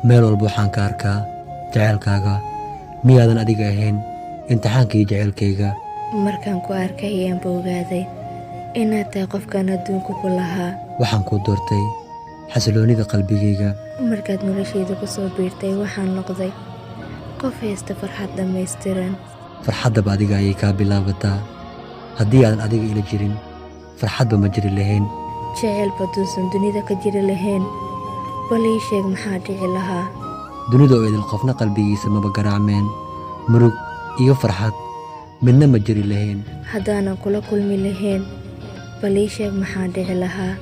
meel walba waxaan ka arkaa jacaylkaaga miyaadan adiga ahayn imtixaankii jacaylkayga markaan ku arkay ayaan bogaaday inaad tahay qofkaan adduunka ku lahaa waxaan kuu doortay xasiloonida qalbigayga markaad noloshayda ku soo biirtay waxaan noqday qof haysta farxad dhammaystiran farxaddaba adiga ayay kaa bilaabataa haddii aadan adiga ila jirin farxadba ma jiri lahayn jacayl baduusan dunida ka jiri lahayn bal ii sheeg maxaa dhici lahaa dunida oo idil qofna qalbigiisa maba garaacmeen murug iyo farxad midna ma jiri lahayn haddaanan kula kulmi lahayn bal ii sheeg maxaa dhici lahaa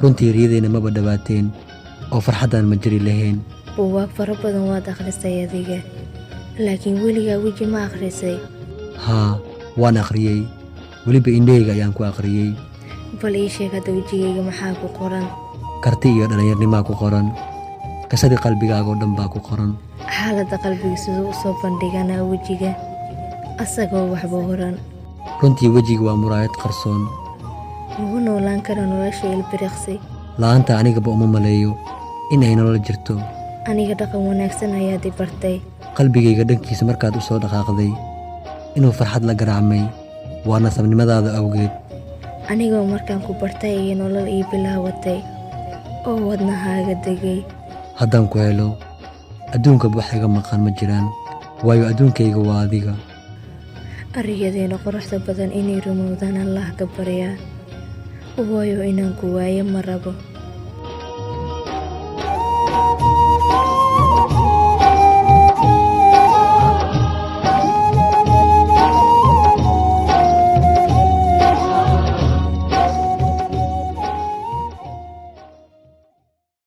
runtii riyadayna maba dhawaateen oo farxaddaan ma jiri lahayn buugaag fara badan waad akhrisay adiga laakiin weligaa weji ma akhrisay haa waan akhriyey weliba indhahayga ayaan ku akhriyey bal ii sheeg hadda wejigayga maxaa ku qoran karti iyo dhallinyarnimaa ku qoran qisadii qalbigaaga oo dhan baa ku qoran xaaladda qalbiga siduu u soo bandhiganaa wejiga asagoo waxba horan runtii wejiga waa muraayad qarsoon lagu noolaan kara nolosha ilbiriqsi la'aanta anigaba uma maleeyo in ay nolol jirto aniga dhaqan wanaagsan ayaad i bartay qalbigayga dhankiisa markaad u soo dhaqaaqday inuu farxad la garaacmay waa nasabnimadaada awgeed anigoo markaan ku bartay iyo nolol ii bilaawatay oo wadnahaaga degay haddaan ku helo adduunkaba wax iga maqan ma jiraan waayo adduunkayga waa adiga ariyadeena quruxda badan inay rumowdaan allah ka baryaa waayo inaan ku waayo ma rabo